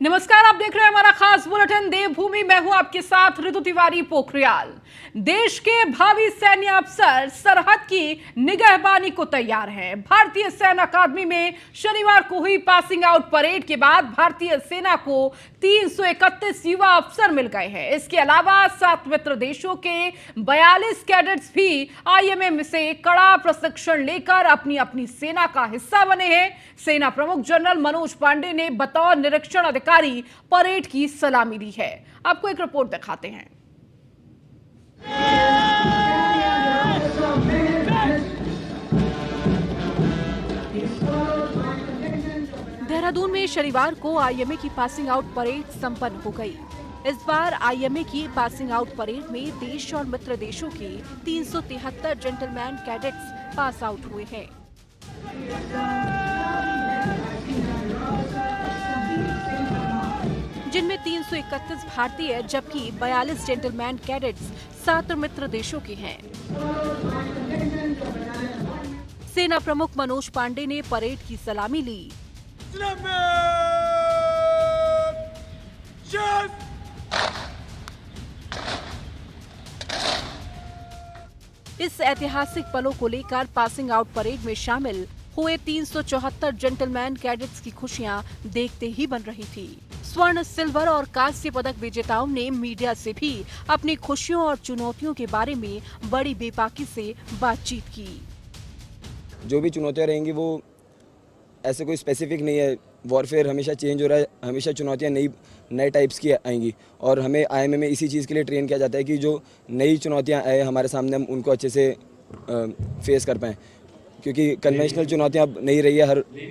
नमस्कार, आप देख रहे हैं हमारा खास बुलेटिन देवभूमि। मैं हूं आपके साथ ऋतु तिवारी पोखरियाल। देश के भावी सैन्य अफसर सरहद की निगहबानी को तैयार हैं। भारतीय सेना अकादमी में शनिवार को हुई पासिंग आउट परेड के बाद भारतीय सेना को 331 युवा अफसर मिल गए हैं। इसके अलावा 7 मित्र देशों के 42 कैडेट्स भी आईएमए से कड़ा प्रशिक्षण लेकर अपनी अपनी सेना का हिस्सा बने हैं। सेना प्रमुख जनरल मनोज पांडे ने बतौर निरीक्षण अधिकारी परेड की सलामी ली है। आपको एक रिपोर्ट दिखाते हैं। देहरादून में शनिवार को आईएमए की पासिंग आउट परेड संपन्न हो गई। इस बार आईएमए की पासिंग आउट परेड में देश और मित्र देशों के 373 जेंटलमैन कैडेट्स पास आउट हुए हैं। जिनमें 331 भारतीय जबकि 42 जेंटलमैन कैडेट्स 7 मित्र देशों के हैं। सेना प्रमुख मनोज पांडे ने परेड की सलामी ली। इस ऐतिहासिक पलों को लेकर पासिंग आउट परेड में शामिल हुए 374 जेंटलमैन कैडेट्स की खुशियां देखते ही बन रही थी। स्वर्ण, सिल्वर और कांस्य पदक विजेताओं ने मीडिया से भी अपनी खुशियों और चुनौतियों के बारे में बड़ी बेबाकी से बातचीत की। जो भी चुनौतियां रहेंगी वो ऐसे कोई स्पेसिफिक नहीं है। वॉरफेयर हमेशा चेंज हो रहा है, हमेशा चुनौतियां नए टाइप्स की आएंगी और हमें आईएमए में इसी चीज़ के लिए ट्रेन किया जाता है कि जो नई चुनौतियां आए हमारे सामने हम उनको अच्छे से फेस कर पाएँ, क्योंकि कन्वेंशनल चुनौतियां अब नहीं रही है।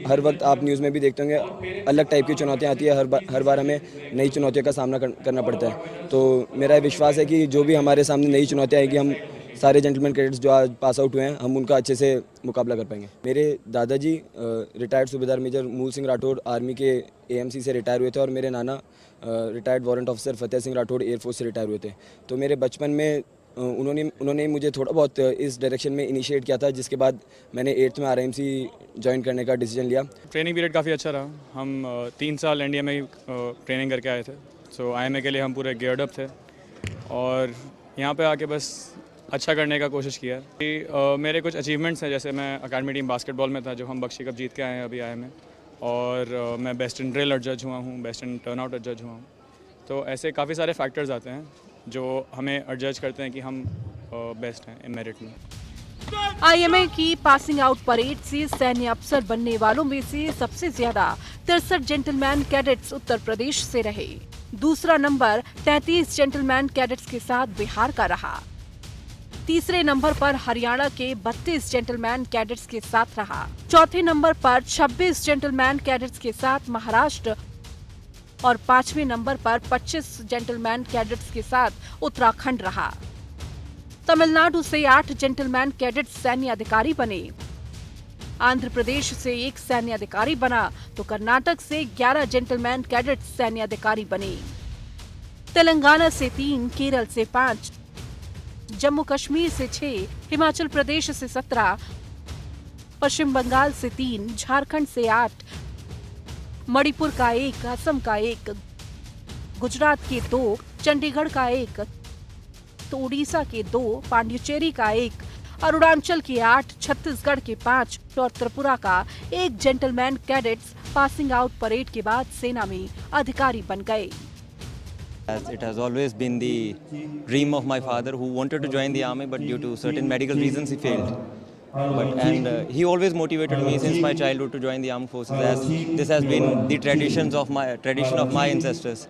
हर वक्त आप न्यूज़ में भी देखते होंगे अलग टाइप की चुनौतियां आती है। हर बार हमें नई चुनौतियों का सामना करना पड़ता है। तो मेरा विश्वास है कि जो भी हमारे सामने नई चुनौतियां आएगी, हम सारे जेंटलमैन कैडेट्स जो आज पास आउट हुए हैं हम उनका अच्छे से मुकाबला कर पाएंगे। मेरे दादाजी रिटायर्ड सूबेदार मेजर मूल सिंह राठौड़ आर्मी के एएमसी से रिटायर हुए थे और मेरे नाना retired warrant officer Fateh Singh Rathore air force से रिटायर हुए थे। तो मेरे बचपन में उन्होंने मुझे थोड़ा बहुत इस डायरेक्शन में इनिशिएट किया था, जिसके बाद मैंने 8th में आरआईएमसी ज्वाइन करने का डिसीजन लिया। ट्रेनिंग पीरियड काफ़ी अच्छा रहा। हम 3 साल इंडिया में ही ट्रेनिंग करके आए थे। सो आईएमए के लिए हम पूरे गियर्ड अप थे और यहाँ पे आके बस अच्छा करने का कोशिश किया कि मेरे कुछ अचीवमेंट्स हैं। जैसे मैं अकेडमी टीम बास्केटबॉल में था जो हम बख्शी कप जीत के आए हैं अभी आईएमए, और मैं बेस्ट इन ड्रिल जज हुआ हूँ, बेस्ट इन टर्नआउट जज हुआ हूँ। तो ऐसे काफ़ी सारे फैक्टर्स आते हैं जो हमें जज करते हैं कि हम बेस्ट हैं इन मेरिट में। आईएमए की पासिंग आउट परेड से सैन्य अफसर बनने वालों में से सबसे ज्यादा 63 जेंटलमैन कैडेट्स उत्तर प्रदेश से रहे। दूसरा नंबर 33 जेंटलमैन कैडेट्स के साथ बिहार का रहा। तीसरे नंबर पर हरियाणा के 32 जेंटलमैन कैडेट्स के साथ रहा। चौथे नंबर पर 26 जेंटलमैन कैडेट्स के साथ महाराष्ट्र और 5वें नंबर पर 25 जेंटलमैन कैडेट्स के साथ उत्तराखंड रहा। तमिलनाडु से 8 जेंटलमैन कैडेट्स सैन्य अधिकारी बने। आंध्र प्रदेश से 1 सैन्य अधिकारी बना तो कर्नाटक से 11 जेंटलमैन कैडेट्स सैन्य अधिकारी बने। तेलंगाना से 3, केरल से 5, जम्मू कश्मीर से 6, हिमाचल प्रदेश से 17, पश्चिम बंगाल से 3, झारखंड से 8, मणिपुर का 1, असम का 1, गुजरात के 2, चंडीगढ़ का 1, तो उड़ीसा के 2, पांडिचेरी का 1, अरुणाचल के 8, छत्तीसगढ़ के 5 और त्रिपुरा का 1 gentleman cadets passing out parade के बाद सेना में अधिकारी बन गए। As it has always been the dream of my father, who wanted to join the army, but due to certain medical reasons he failed. He always motivated me since my childhood to join the armed forces, as this has been the tradition of my ancestors.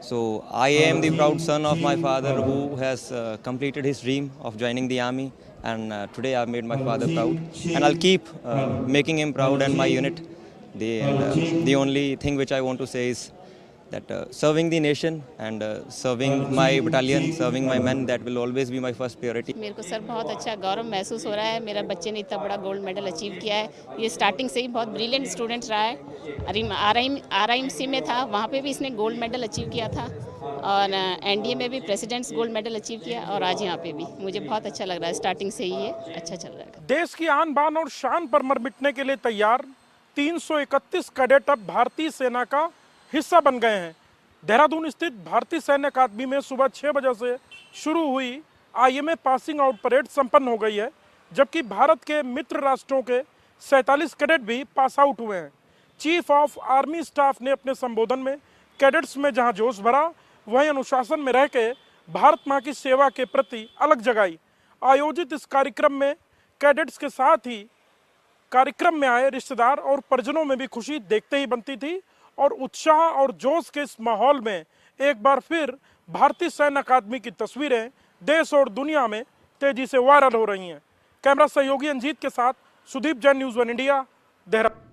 So I am the proud son of my father, who has completed his dream of joining the army, and today I have made my father proud, and I'll keep making him proud and my unit. The only thing which I want to say is that serving the nation and serving my battalion, serving my men, that will always be my first priority. मेरे को sir बहुत अच्छा गौरव महसूस हो रहा है। मेरा बच्चे ने इतना बड़ा गोल्ड मेडल अचीव किया है। ये स्टार्टिंग से ही बहुत ब्रिलियंट स्टूडेंट रहा है। आरआईएमसी में था, वहाँ पे भी इसने गोल्ड मेडल अचीव किया था और एनडीए में भी प्रेसिडेंट्स गोल्ड मेडल अचीव किया और आज यहाँ पे भी। मुझे बहुत अच्छा लग रहा है। स्टार्टिंग से ही ये अच्छा चल रहा है। देश की आन बान और शान पर मर मिटने के लिए तैयार 331 कैडेट अब भारतीय सेना का हिस्सा बन गए हैं। देहरादून स्थित भारतीय सैन्य अकादमी में सुबह 6 बजे से शुरू हुई IMA पासिंग आउट परेड संपन्न हो गई है, जबकि भारत के मित्र राष्ट्रों के 47 कैडेट भी पास आउट हुए हैं। चीफ ऑफ आर्मी स्टाफ ने अपने संबोधन में कैडेट्स में जहां जोश भरा, वहीं अनुशासन में रह के भारत माँ की सेवा के प्रति अलग जगाई। आयोजित इस कार्यक्रम में कैडेट्स के साथ ही कार्यक्रम में आए रिश्तेदार और परिजनों में भी खुशी देखते ही बनती थी और उत्साह और जोश के इस माहौल में एक बार फिर भारतीय सैन्य अकादमी की तस्वीरें देश और दुनिया में तेजी से वायरल हो रही हैं। कैमरा सहयोगी अंजीत के साथ सुदीप जैन, न्यूज़ 1 इंडिया, देहरादून।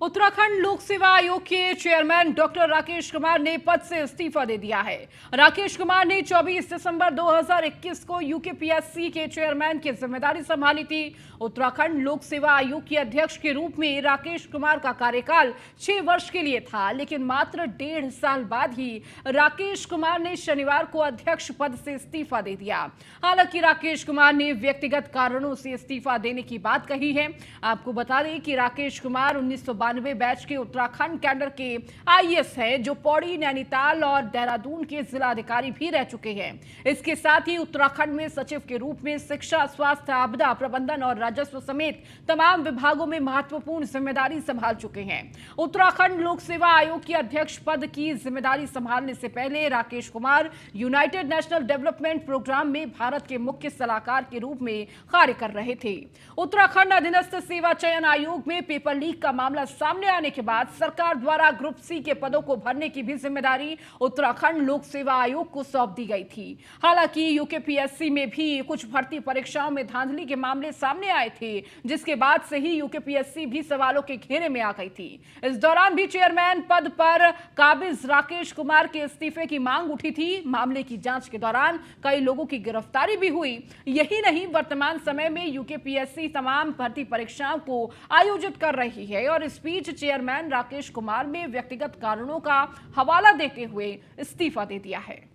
उत्तराखंड लोक सेवा आयोग के चेयरमैन डॉक्टर राकेश कुमार ने पद से इस्तीफा दे दिया है। राकेश कुमार ने 24 दिसंबर 2021 को यूकेपीएससी के चेयरमैन की जिम्मेदारी संभाली थी। उत्तराखंड लोक सेवा आयोग के अध्यक्ष के रूप में राकेश कुमार का कार्यकाल 6 वर्ष के लिए था, लेकिन मात्र 1.5 साल बाद ही राकेश कुमार ने शनिवार को अध्यक्ष पद से इस्तीफा दे दिया। हालांकि राकेश कुमार ने व्यक्तिगत कारणों से इस्तीफा देने की बात कही है। आपको बता दें कि राकेश कुमार 1992 बैच के उत्तराखंड कैडर के IAS हैं, जो पौड़ी, नैनीताल और देहरादून के जिलाधिकारी भी रह चुके हैं। इसके साथ ही उत्तराखंड में सचिव के रूप में शिक्षा, स्वास्थ्य, आपदा प्रबंधन और राजस्व समेत तमाम विभागों में महत्वपूर्ण जिम्मेदारी संभाल चुके हैं। उत्तराखंड लोक सेवा आयोग के अध्यक्ष पद की जिम्मेदारी संभालने से पहले Rakesh Kumar united national development programme में भारत के मुख्य सलाहकार के रूप में कार्य कर रहे थे। उत्तराखंड अधीनस्थ सेवा चयन आयोग में पेपर लीक का मामला सामने आने के बाद सरकार द्वारा ग्रुप C के पदों को भरने की भी जिम्मेदारी उत्तराखंड लोक सेवा आयोग को सौंप दी गई थी। हालांकि यूकेपीएससी में भी कुछ भर्ती परीक्षाओं में धांधली के मामले सामने आए थे, जिसके बाद से ही यूकेपीएससी भी सवालों के घेरे में आ गई थी। इस दौरान भी चेयरमैन पद पर काबिज राकेश कुमार के इस्तीफे की मांग उठी थी। मामले की जांच के दौरान कई लोगों की गिरफ्तारी भी हुई। यही नहीं, वर्तमान समय में यूकेपीएससी तमाम भर्ती परीक्षाओं को आयोजित कर रही है और इस बीच चेयरमैन राकेश कुमार ने व्यक्तिगत कारणों का हवाला देते हुए इस्तीफा दे दिया है।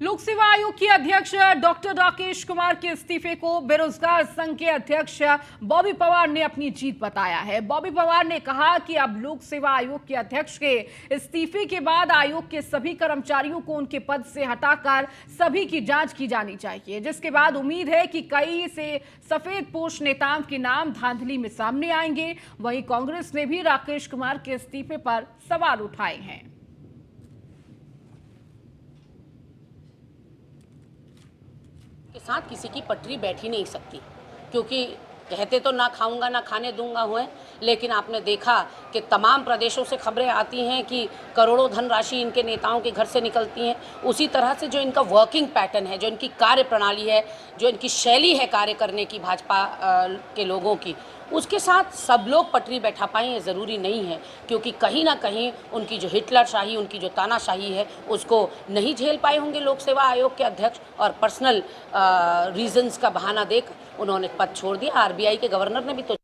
लोक सेवा आयोग के अध्यक्ष डॉक्टर राकेश कुमार के इस्तीफे को बेरोजगार संघ के अध्यक्ष बॉबी पवार ने अपनी जीत बताया है। बॉबी पवार ने कहा कि अब लोक सेवा आयोग के अध्यक्ष के इस्तीफे के बाद आयोग के सभी कर्मचारियों को उनके पद से हटाकर सभी की जांच की जानी चाहिए, जिसके बाद उम्मीद है कि कई से सफेद पोश नेताओं के नाम धांधली में सामने आएंगे। वहीं कांग्रेस ने भी राकेश कुमार के इस्तीफे पर सवाल उठाए हैं। के साथ किसी की पटरी बैठ ही नहीं सकती, क्योंकि कहते तो ना खाऊंगा ना खाने दूंगा हुए, लेकिन आपने देखा कि तमाम प्रदेशों से खबरें आती हैं कि करोड़ों धनराशि इनके नेताओं के घर से निकलती हैं। उसी तरह से जो इनका वर्किंग पैटर्न है, जो इनकी कार्य प्रणाली है, जो इनकी शैली है कार्य करने की भाजपा के लोगों की, उसके साथ सब लोग पटरी बैठा पाएं ये ज़रूरी नहीं है, क्योंकि कहीं ना कहीं उनकी जो हिटलर शाही, उनकी जो तानाशाही है, उसको नहीं झेल पाए होंगे लोक सेवा आयोग के अध्यक्ष, और पर्सनल रीजंस का बहाना देख उन्होंने पद छोड़ दिया। RBI के गवर्नर ने भी तो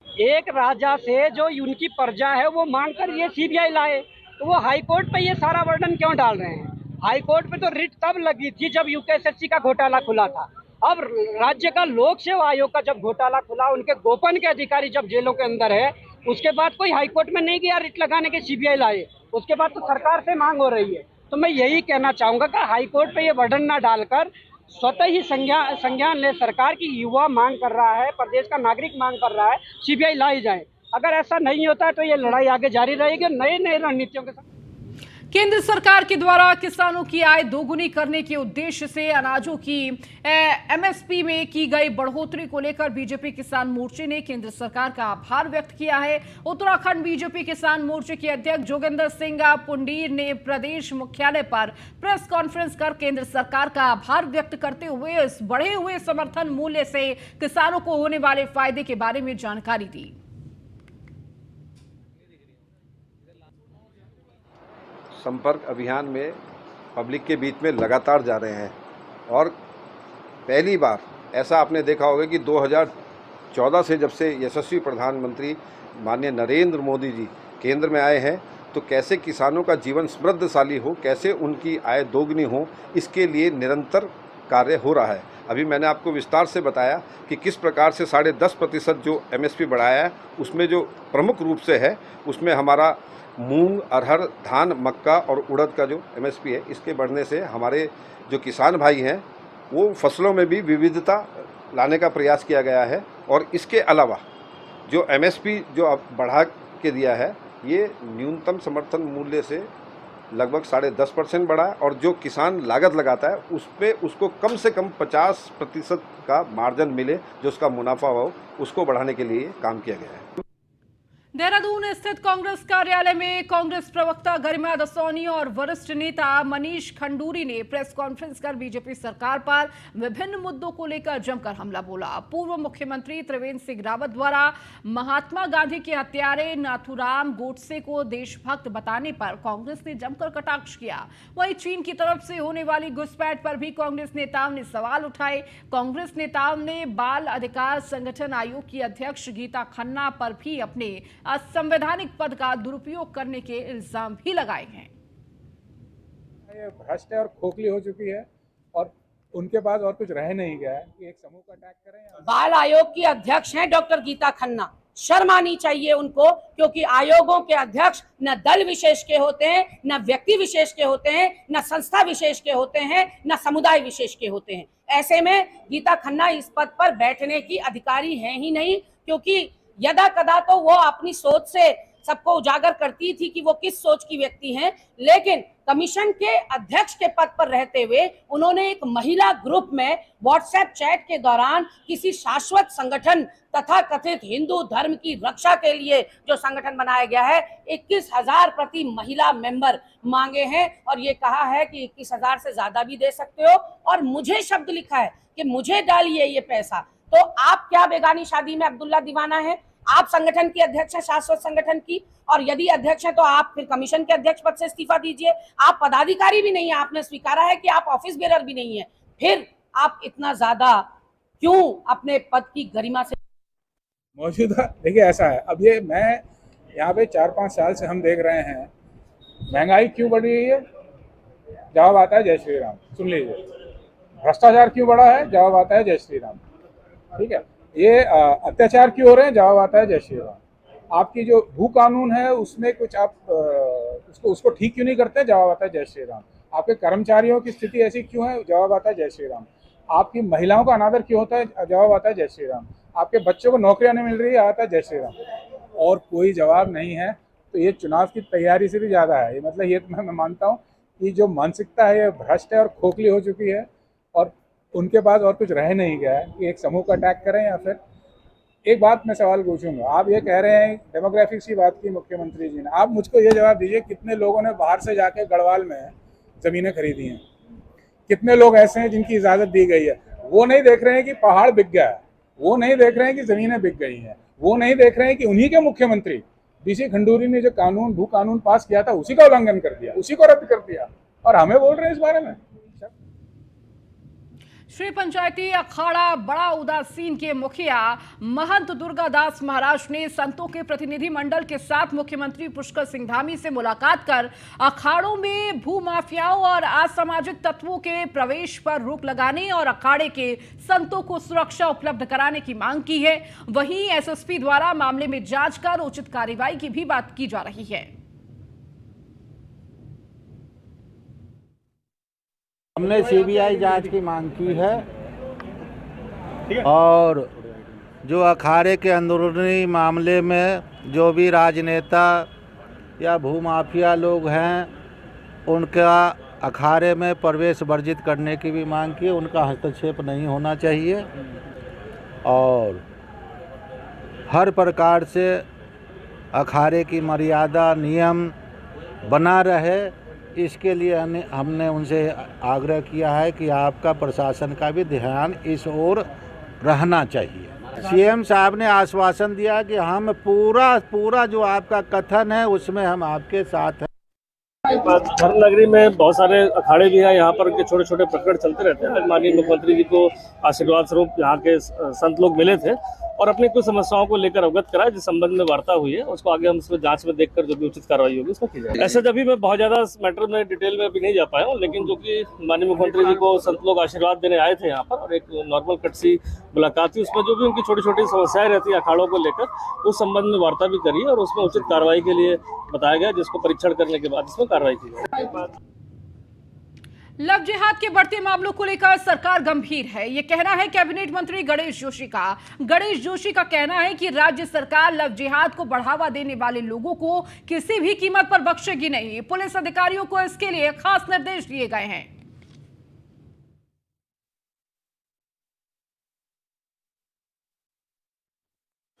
एक राजा से जो उनकी प्रजा है वो मांग कर ये CBI लाए, तो वो हाई कोर्ट पे ये सारा वर्डन क्यों डाल रहे हैं? हाई कोर्ट पे तो रिट तब लगी थी जब UKSSC का घोटाला खुला था। अब राज्य का लोक सेवा आयोग का जब घोटाला खुला, उनके गोपन के अधिकारी जब जेलों के अंदर है, उसके बाद कोई हाई कोर्ट में नहीं गया रिट लगाने के, CBI लाए। उसके बाद तो सरकार से मांग हो रही है। तो मैं यही कहना चाहूँगा कि हाई कोर्ट पे ये वर्डन ना डालकर स्वतः ही संज्ञान ले सरकार की, युवा मांग कर रहा है, प्रदेश का नागरिक मांग कर रहा है, CBI लाई जाए। अगर ऐसा नहीं होता है तो ये लड़ाई आगे जारी रहेगी नए नए रणनीतियों के साथ। केंद्र सरकार के द्वारा किसानों की आय दोगुनी करने के उद्देश्य से अनाजों की MSP में की गई बढ़ोतरी को लेकर बीजेपी किसान मोर्चे ने केंद्र सरकार का आभार व्यक्त किया है। उत्तराखंड बीजेपी किसान मोर्चे के अध्यक्ष जोगेंद्र सिंह पुंडीर ने प्रदेश मुख्यालय पर प्रेस कॉन्फ्रेंस कर केंद्र सरकार का आभार व्यक्त करते हुए इस बढ़े हुए समर्थन मूल्य से किसानों को होने वाले फायदे के बारे में जानकारी दी। संपर्क अभियान में पब्लिक के बीच में लगातार जा रहे हैं, और पहली बार ऐसा आपने देखा होगा कि 2014 से जब से यशस्वी प्रधानमंत्री माननीय नरेंद्र मोदी जी केंद्र में आए हैं, तो कैसे किसानों का जीवन समृद्धशाली हो, कैसे उनकी आय दोगुनी हो, इसके लिए निरंतर कार्य हो रहा है। अभी मैंने आपको विस्तार से बताया कि किस प्रकार से 10.5% जो MSP बढ़ाया है, उसमें जो प्रमुख रूप से है उसमें हमारा मूंग, अरहर, धान, मक्का और उड़द का जो MSP है, इसके बढ़ने से हमारे जो किसान भाई हैं वो फसलों में भी विविधता लाने का प्रयास किया गया है। और इसके अलावा जो MSP जो अब बढ़ा के दिया है, ये न्यूनतम समर्थन मूल्य से लगभग 10.5% बढ़ा है और जो किसान लागत लगाता है उस पे उसको कम से कम 50% का मार्जिन मिले, जो उसका मुनाफा हो, उसको बढ़ाने के लिए काम किया गया है। देहरादून स्थित कांग्रेस कार्यालय में कांग्रेस प्रवक्ता गरिमा दसौनी और वरिष्ठ नेता मनीष खंडूरी ने प्रेस कॉन्फ्रेंस कर बीजेपी सरकार पर विभिन्न मुद्दों को लेकर जमकर हमला बोला। पूर्व मुख्यमंत्री त्रिवेंद्र सिंह रावत द्वारा महात्मा गांधी के हत्यारे नाथूराम गोडसे को देशभक्त बताने पर कांग्रेस ने जमकर कटाक्ष किया। वहीं चीन की तरफ से होने वाली घुसपैठ पर भी कांग्रेस नेताओं ने सवाल उठाए। कांग्रेस नेताओं ने बाल अधिकार संगठन आयोग की अध्यक्ष गीता खन्ना पर भी अपने असंवैधानिक पद का दुरुपयोग करने के इल्जाम भी लगाए हैं। ये भ्रष्ट है और खोखली हो चुकी है और उनके पास और कुछ रह नहीं गया है कि एक समूह का अटैक करें। बाल आयोग की अध्यक्ष हैं डॉक्टर गीता खन्ना, शर्म आनी चाहिए उनको, क्योंकि आयोगों के अध्यक्ष न दल विशेष के होते हैं, न व्यक्ति विशेष के होते हैं, न संस्था विशेष के होते हैं, न समुदाय विशेष के होते हैं। ऐसे में गीता खन्ना इस पद पर बैठने की अधिकारी है ही नहीं, क्योंकि यदा कदा तो वो अपनी सोच से सबको उजागर करती थी कि वो किस सोच की व्यक्ति हैं, लेकिन कमीशन के अध्यक्ष के पद पर रहते हुए उन्होंने एक महिला ग्रुप में व्हाट्सएप चैट के दौरान किसी शाश्वत संगठन तथा कथित हिंदू धर्म की रक्षा के लिए जो संगठन बनाया गया है, 21,000 प्रति महिला मेंबर मांगे हैं और ये कहा है कि 21,000 से ज्यादा भी दे सकते हो और मुझे शब्द लिखा है कि मुझे डालिए ये पैसा। तो आप क्या बेगानी शादी में अब्दुल्ला दीवाना है? आप संगठन की अध्यक्ष हैं, शाश्वत संगठन की, और यदि अध्यक्ष है तो आप फिर कमीशन के अध्यक्ष पद से इस्तीफा दीजिए। आप पदाधिकारी भी नहीं है, आपने स्वीकारा है कि आप ऑफिस बेरर भी नहीं है, फिर आप इतना ज्यादा क्यों अपने पद की गरिमा से मौजूदा देखिए ऐसा है, अब ये मैं यहाँ पे 4-5 साल से हम देख रहे हैं महंगाई क्यों बढ़ रही है, जवाब आता है जय श्री राम। सुन लीजिए, भ्रष्टाचार क्यों बढ़ा है, जवाब आता है जय श्री राम। ठीक है, ये अत्याचार क्यों हो रहे हैं, जवाब आता है जय श्री राम। आपकी जो भू कानून है उसमें कुछ आप उसको ठीक क्यों नहीं करते, जवाब आता है जय श्री राम। आपके कर्मचारियों की स्थिति ऐसी क्यों है, जवाब आता है जय श्री राम। आपकी महिलाओं का अनादर क्यों होता है, जवाब आता है जय श्री राम। आपके बच्चों को नौकरियां नहीं मिल रही है, आता है जय श्री राम। और कोई जवाब नहीं है, तो ये चुनाव की तैयारी से भी ज़्यादा है। ये मतलब ये मैं मानता हूँ कि जो मानसिकता है ये भ्रष्ट है और खोखली हो चुकी है और उनके पास और कुछ रह नहीं गया है कि एक समूह का अटैक करें या फिर एक बात मैं सवाल पूछूंगा। आप ये कह रहे हैं डेमोग्राफिक्स की बात की मुख्यमंत्री जी ने, आप मुझको ये जवाब दीजिए कितने लोगों ने बाहर से जाके गढ़वाल में ज़मीनें खरीदी हैं? कितने लोग ऐसे हैं जिनकी इजाज़त दी गई है? वो नहीं देख रहे हैं कि पहाड़ बिक गया है, वो नहीं देख रहे हैं कि ज़मीनें बिक गई हैं, वो नहीं देख रहे हैं कि उन्हीं के मुख्यमंत्री DC खंडूरी ने जो कानून भू कानून पास किया था उसी का उल्लंघन कर दिया, उसी को रद्द कर दिया और हमें बोल रहे हैं इस बारे में। श्री पंचायती अखाड़ा बड़ा उदासीन के मुखिया महंत दुर्गादास महाराज ने संतों के प्रतिनिधि मंडल के साथ मुख्यमंत्री पुष्कर सिंह धामी से मुलाकात कर अखाड़ों में भू माफियाओं और असामाजिक तत्वों के प्रवेश पर रोक लगाने और अखाड़े के संतों को सुरक्षा उपलब्ध कराने की मांग की है। वहीं SSP द्वारा मामले में जांच कर उचित कार्रवाई की भी बात की जा रही है। हमने CBI जांच की मांग की है और जो अखाड़े के अंदरूनी मामले में जो भी राजनेता या भूमाफिया लोग हैं उनका अखाड़े में प्रवेश वर्जित करने की भी मांग की है। उनका हस्तक्षेप नहीं होना चाहिए और हर प्रकार से अखाड़े की मर्यादा नियम बना रहे, इसके लिए हमने उनसे आग्रह किया है कि आपका प्रशासन का भी ध्यान इस ओर रहना चाहिए। CM साहब ने आश्वासन दिया कि हम पूरा जो आपका कथन है उसमें हम आपके साथ हैं। धर्म नगरी में बहुत सारे अखाड़े भी हैं, यहाँ पर के छोटे छोटे प्रकरण चलते रहते हैं। माननीय मुख्यमंत्री जी को आशीर्वाद स्वरूप यहाँ के संत लोग मिले थे और अपनी कुछ समस्याओं को लेकर अवगत कराया। जिस संबंध में वार्ता हुई है उसको आगे हम इसमें जांच में देखकर जो भी उचित कार्रवाई होगी उसमें की जाएगी। ऐसे अभी मैं बहुत ज्यादा मैटर में डिटेल में अभी नहीं जा पाया हूँ, लेकिन जो कि माननीय मुख्यमंत्री जी को संत लोग आशीर्वाद देने आए थे यहाँ पर और एक नॉर्मल कट सी मुलाकात थी, उसमें जो भी उनकी छोटी छोटी समस्याएं रहती है अखाड़ों को लेकर उस संबंध में वार्ता भी करी और उसमें उचित कार्रवाई के लिए बताया गया, जिसको परीक्षण करने के बाद इसमें कार्रवाई की जाएगी। लव जिहाद के बढ़ते मामलों को लेकर सरकार गंभीर है, ये कहना है कैबिनेट मंत्री गणेश जोशी का। गणेश जोशी का कहना है कि राज्य सरकार लव जिहाद को बढ़ावा देने वाले लोगों को किसी भी कीमत पर बख्शेगी नहीं। पुलिस अधिकारियों को इसके लिए खास निर्देश दिए गए हैं।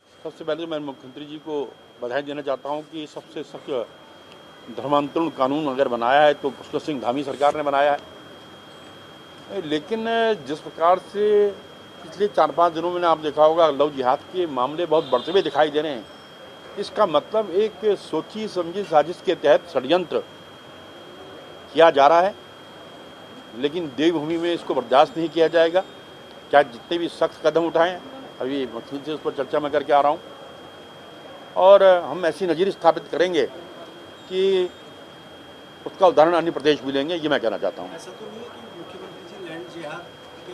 सबसे पहले मैं मुख्यमंत्री जी को बधाई देना चाहता हूं कि सबसे सख्त धर्मांतरण कानून अगर बनाया है तो पुष्कर सिंह धामी सरकार ने बनाया है। लेकिन जिस प्रकार से पिछले 4-5 दिनों में आप देखा होगा लव जिहाद के मामले बहुत बढ़ते हुए दिखाई दे रहे हैं, इसका मतलब एक सोची समझी साजिश के तहत षड्यंत्र किया जा रहा है। लेकिन देवभूमि में इसको बर्दाश्त नहीं किया जाएगा, चाहे जितने भी सख्त कदम उठाएं। अभी मुख्यमंत्री से उस पर चर्चा मैं करके आ रहा हूँ और हम ऐसी नज़ीर स्थापित करेंगे कि उसका उदाहरण अन्य प्रदेश भी लेंगे, ये मैं कहना चाहता हूँ। ऐसा तो नहीं है कि मुख्यमंत्री जी लैंड जिहाद के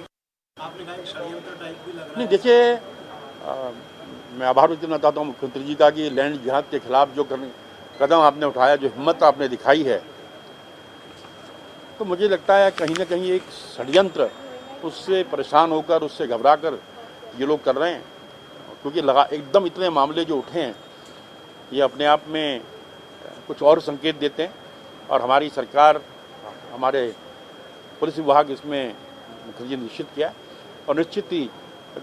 आपने कहा षड्यंत्र टाइप भी लग रहा है? नहीं, देखिए मैं आभार व्यक्त करना चाहता हूँ मुख्यमंत्री जी का कि लैंड जिहाद के खिलाफ जो कदम आपने उठाया, जो हिम्मत आपने दिखाई है, तो मुझे लगता है कहीं ना कहीं एक षड्यंत्र उससे परेशान होकर, उससे घबरा कर ये लोग कर रहे हैं। क्योंकि एकदम इतने मामले जो उठे हैं ये अपने आप में कुछ और संकेत देते हैं और हमारी सरकार, हमारे पुलिस विभाग इसमें मुख्यमंत्री निश्चित किया और निश्चित ही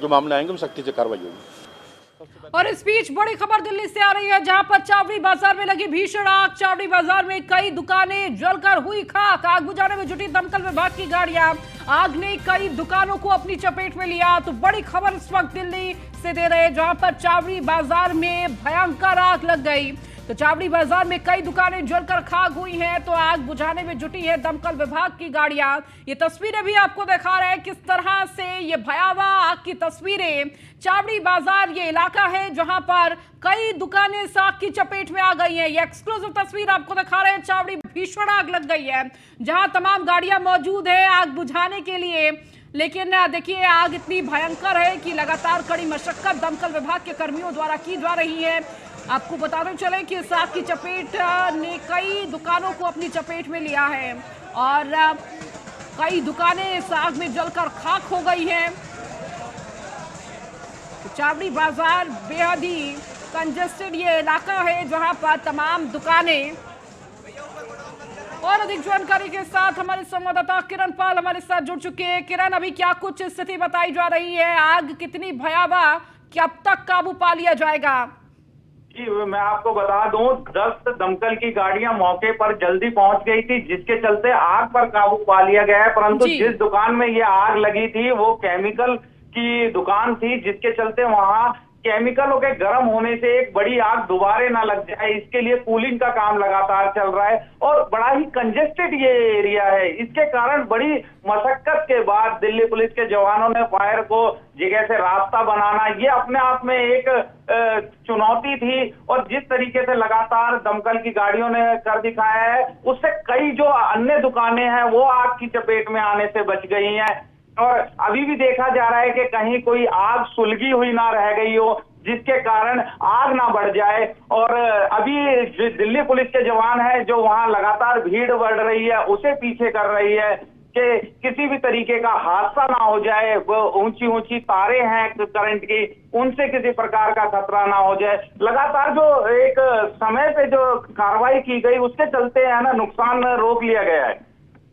जो मामले आएंगे उनमें सख्ती से कार्रवाई होगी। और इस बीच बड़ी खबर दिल्ली से आ रही है, जहां पर चावड़ी बाजार में लगी भीषण आग। चावड़ी बाजार में कई दुकानें जलकर हुई खाक। आग बुझाने में जुटी दमकल विभाग की गाड़ियां। आग ने कई दुकानों को अपनी चपेट में लिया। तो बड़ी खबर इस वक्त दिल्ली से दे रहे हैं, जहां पर चावड़ी बाजार में भयंकर आग लग गई। तो चावड़ी बाजार में कई दुकानें जलकर खाक हुई हैं। तो आग बुझाने में जुटी है दमकल विभाग की गाड़ियां। ये तस्वीरें भी आपको दिखा रहे हैं किस तरह से ये भयावह आग की तस्वीरें। चावड़ी बाजार ये इलाका है जहां पर कई दुकानें इस आग की चपेट में आ गई हैं। ये एक्सक्लूसिव तस्वीर आपको दिखा रहे हैं। चावड़ी भीषण आग लग गई है, जहां तमाम गाड़ियां मौजूद है आग बुझाने के लिए। लेकिन देखिए आग इतनी भयंकर है कि लगातार कड़ी मशक्कत दमकल विभाग के कर्मियों द्वारा की जा रही है। आपको बताते चले कि इस आग की चपेट ने कई दुकानों को अपनी चपेट में लिया है और कई दुकानें इस आग में जलकर खाक हो गई हैं। तो चावड़ी बाजार बेहद ही कंजेस्टेड ये इलाका है जहां पर तमाम दुकानें। और अधिक जानकारी के साथ हमारे संवाददाता किरण पाल हमारे साथ जुड़ चुके हैं। किरण, अभी क्या कुछ स्थिति बताई जा रही है? आग कितनी भयावह, कब तक काबू पा लिया जाएगा? जी, मैं आपको बता दूं 10 दमकल की गाड़ियां मौके पर जल्दी पहुंच गई थी, जिसके चलते आग पर काबू पा लिया गया है। परंतु जिस दुकान में ये आग लगी थी वो केमिकल की दुकान थी, जिसके चलते वहां केमिकलों के गर्म होने से एक बड़ी आग दोबारा ना लग जाए, इसके लिए कूलिंग का काम लगातार चल रहा है और बड़ा ही कंजेस्टेड ये एरिया है। इसके कारण बड़ी मशक्कत के बाद दिल्ली पुलिस के जवानों ने फायर को जगह से रास्ता बनाना, ये अपने आप में एक चुनौती थी। और जिस तरीके से लगातार दमकल की गाड़ियों ने कर दिखाया है, उससे कई जो अन्य दुकानें हैं वो आग की चपेट में आने से बच गई हैं। और अभी भी देखा जा रहा है कि कहीं कोई आग सुलगी हुई ना रह गई हो, जिसके कारण आग ना बढ़ जाए। और अभी जो दिल्ली पुलिस के जवान हैं जो वहां लगातार भीड़ बढ़ रही है उसे पीछे कर रही है कि किसी भी तरीके का हादसा ना हो जाए। वो ऊंची ऊंची तारें हैं करंट की, उनसे किसी प्रकार का खतरा ना हो जाए। लगातार जो एक समय पे जो कार्रवाई की गई उसके चलते है ना नुकसान रोक लिया गया है।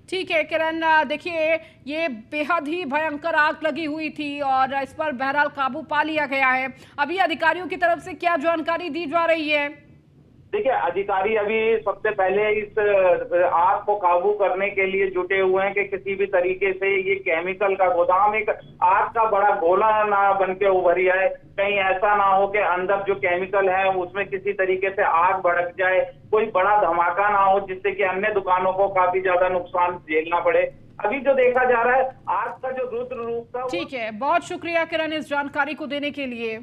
ठीक है किरण, देखिए ये बेहद ही भयंकर आग लगी हुई थी और इस पर बहरहाल काबू पा लिया गया है। अभी अधिकारियों की तरफ से क्या जानकारी दी जा रही है? देखिए, अधिकारी अभी सबसे पहले इस आग को काबू करने के लिए जुटे हुए हैं कि किसी भी तरीके से ये केमिकल का गोदाम एक आग का बड़ा गोला ना बन के उभरी है। कहीं ऐसा ना हो कि अंदर जो केमिकल है उसमें किसी तरीके से आग भड़क जाए, कोई बड़ा धमाका ना हो जिससे कि अन्य दुकानों को काफी ज्यादा नुकसान झेलना पड़े। अभी जो देखा जा रहा है आग का जो रुद्र रूप था। ठीक है, बहुत शुक्रिया किरण इस जानकारी को देने के लिए।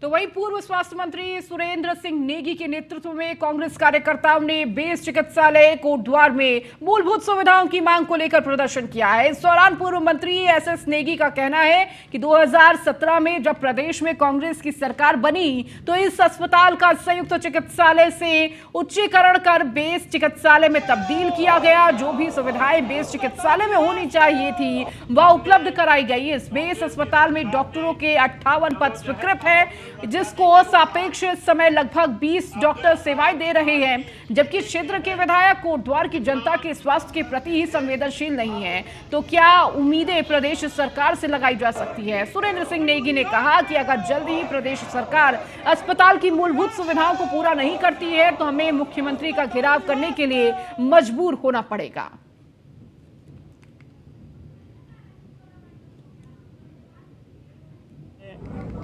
तो वहीं पूर्व स्वास्थ्य मंत्री सुरेंद्र सिंह नेगी के नेतृत्व में कांग्रेस कार्यकर्ताओं ने बेस चिकित्सालय कोटद्वार में मूलभूत सुविधाओं की मांग को लेकर प्रदर्शन किया है। इस दौरान पूर्व मंत्री एसएस नेगी का कहना है कि 2017 में जब प्रदेश में कांग्रेस की सरकार बनी तो इस अस्पताल का संयुक्त चिकित्सालय से उच्चीकरण कर बेस चिकित्सालय में तब्दील किया गया। जो भी सुविधाएं बेस चिकित्सालय में होनी चाहिए थी वह उपलब्ध कराई गई। इस बेस अस्पताल में डॉक्टरों के 58 पद स्वीकृत है, जिसको सापेक्ष समय लगभग 20 डॉक्टर सेवाएं दे रहे हैं, जबकि क्षेत्र के विधायक कोटद्वार की जनता के स्वास्थ्य के प्रति ही संवेदनशील नहीं है। तो क्या उम्मीदें प्रदेश सरकार से लगाई जा सकती है? सुरेंद्र सिंह नेगी ने कहा कि अगर जल्द ही प्रदेश सरकार अस्पताल की मूलभूत सुविधाओं को पूरा नहीं करती है तो हमें मुख्यमंत्री का घेराव करने के लिए मजबूर होना पड़ेगा।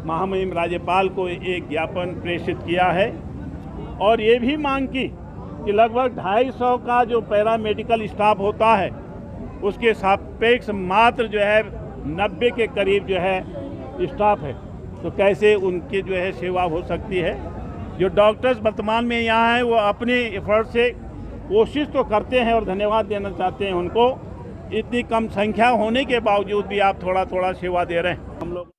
महामहिम राज्यपाल को एक ज्ञापन प्रेषित किया है और ये भी मांग की कि लगभग 250 का जो पैरामेडिकल स्टाफ होता है उसके सापेक्ष मात्र जो है 90 के करीब जो है स्टाफ है, तो कैसे उनकी जो है सेवा हो सकती है। जो डॉक्टर्स वर्तमान में यहाँ हैं वो अपने एफर्ट से कोशिश तो करते हैं और धन्यवाद देना चाहते हैं उनको। इतनी कम संख्या होने के बावजूद भी आप थोड़ा थोड़ा सेवा दे रहे हैं। हम लोग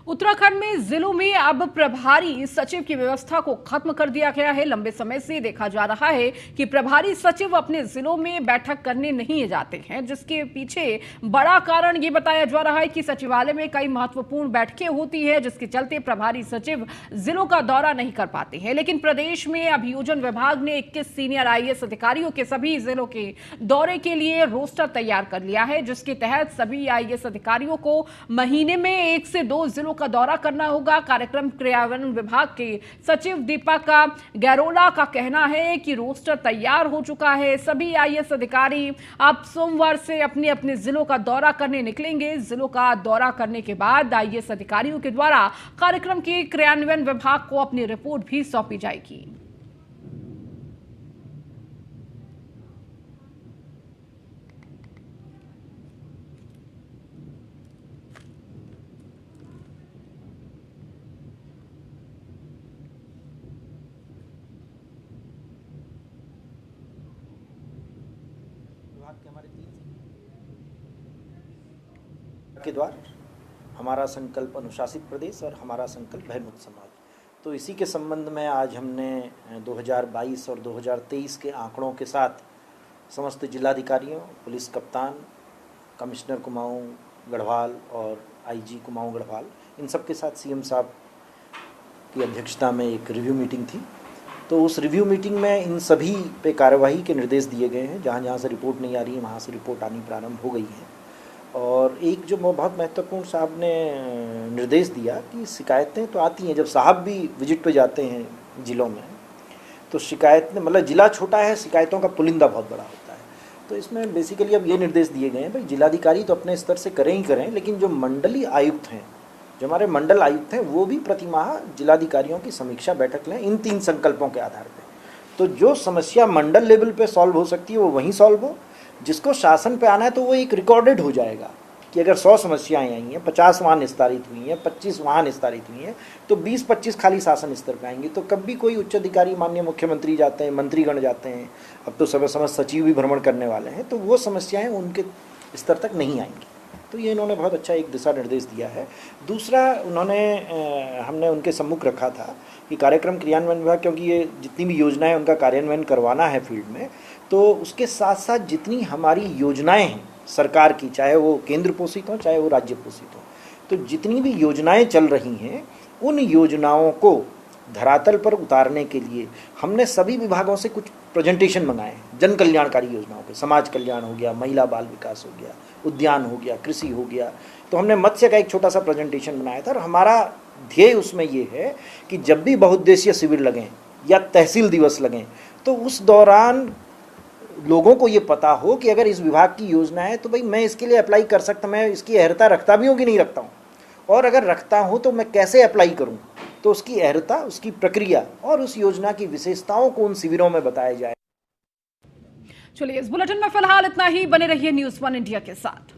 उत्तराखंड में जिलों में अब प्रभारी सचिव की व्यवस्था को खत्म कर दिया गया है। लंबे समय से देखा जा रहा है कि प्रभारी सचिव अपने जिलों में बैठक करने नहीं जाते हैं, जिसके पीछे बड़ा कारण ये बताया जा रहा है कि सचिवालय में कई महत्वपूर्ण बैठकें होती है, जिसके चलते प्रभारी सचिव जिलों का दौरा नहीं कर पाते हैं। लेकिन प्रदेश में अभियोजन विभाग ने 21 सीनियर IAS अधिकारियों के सभी जिलों के दौरे के लिए रोस्टर तैयार कर लिया है, जिसके तहत सभी IAS अधिकारियों को महीने में 1 से 2 जिलों का दौरा करना होगा। कार्यक्रम क्रियान्वयन विभाग के सचिव दीपक गैरोला का कहना है कि रोस्टर तैयार हो चुका है। सभी IAS अधिकारी अब सोमवार से अपने अपने जिलों का दौरा करने निकलेंगे। जिलों का दौरा करने के बाद IAS अधिकारियों के द्वारा कार्यक्रम के क्रियान्वयन विभाग को अपनी रिपोर्ट भी सौंपी जाएगी। के द्वार हमारा संकल्प अनुशासित प्रदेश और हमारा संकल्प भयमुक्त समाज, तो इसी के संबंध में आज हमने 2022 और 2023 के आंकड़ों के साथ समस्त जिलाधिकारियों, पुलिस कप्तान, कमिश्नर कुमाऊं गढ़वाल और IG कुमाऊं गढ़वाल, इन सब के साथ CM साहब की अध्यक्षता में एक रिव्यू मीटिंग थी। तो उस रिव्यू मीटिंग में इन सभी पे कार्यवाही के निर्देश दिए गए हैं। जहाँ जहाँ से रिपोर्ट नहीं आ रही है वहाँ से रिपोर्ट आनी प्रारंभ हो गई है। और एक जो बहुत महत्वपूर्ण साहब ने निर्देश दिया कि शिकायतें तो आती हैं, जब साहब भी विजिट पे जाते हैं जिलों में तो शिकायतें, मतलब जिला छोटा है, शिकायतों का पुलिंदा बहुत बड़ा होता है। तो इसमें बेसिकली अब ये निर्देश दिए गए हैं भाई जिलाधिकारी तो अपने स्तर से करें ही करें, लेकिन जो मंडलीय आयुक्त हैं, जो हमारे मंडल आयुक्त हैं, वो भी प्रतिमाह जिलाधिकारियों की समीक्षा बैठक लें इन 3 संकल्पों के आधार पर। तो जो समस्या मंडल लेवल पे सॉल्व हो सकती है वो वहीं सॉल्व हो, जिसको शासन पे आना है तो वो एक रिकॉर्डेड हो जाएगा कि अगर 100 समस्याएं आई हैं, 50 वहाँ निस्तारित हुई हैं, 25 वहाँ निस्तारित हुई हैं, तो 20-25 खाली शासन स्तर पे आएंगी। तो कभी कोई उच्च अधिकारी, माननीय मुख्यमंत्री जाते हैं, मंत्रीगण जाते हैं, अब तो समझ सचिव भी भ्रमण करने वाले हैं, तो वो समस्याएँ उनके स्तर तक नहीं आएंगी। तो ये इन्होंने बहुत अच्छा एक दिशा निर्देश दिया है। दूसरा हमने उनके सम्मुख रखा था कि कार्यक्रम क्रियान्वयन विभाग, क्योंकि ये जितनी भी योजनाएं उनका कार्यान्वयन करवाना है फील्ड में, तो उसके साथ साथ जितनी हमारी योजनाएं हैं सरकार की, चाहे वो केंद्र पोषित हों चाहे वो राज्य पोषित हों, तो जितनी भी योजनाएं चल रही हैं उन योजनाओं को धरातल पर उतारने के लिए हमने सभी विभागों से कुछ प्रेजेंटेशन मंगाए हैं। जन कल्याणकारी योजनाओं के, समाज कल्याण हो गया, महिला बाल विकास हो गया, उद्यान हो गया, कृषि हो गया, तो हमने मत्स्य का एक छोटा सा प्रेजेंटेशन बनाया था। और हमारा ध्येय उसमें ये है कि जब भी बहुउद्देशीय शिविर लगें या तहसील दिवस लगें तो उस दौरान लोगों को ये पता हो कि अगर इस विभाग की योजना है तो भाई मैं इसके लिए अप्लाई कर सकता, मैं इसकी अहर्ता रखता भी हूँ कि नहीं रखता हूँ, और अगर रखता हूँ तो मैं कैसे अप्लाई करूँ। तो उसकी अहर्ता, उसकी प्रक्रिया और उस योजना की विशेषताओं को उन शिविरों में बताया जाए। चलिए, इस बुलेटिन में फिलहाल इतना ही। बने रहिए न्यूज़ 1 इंडिया के साथ।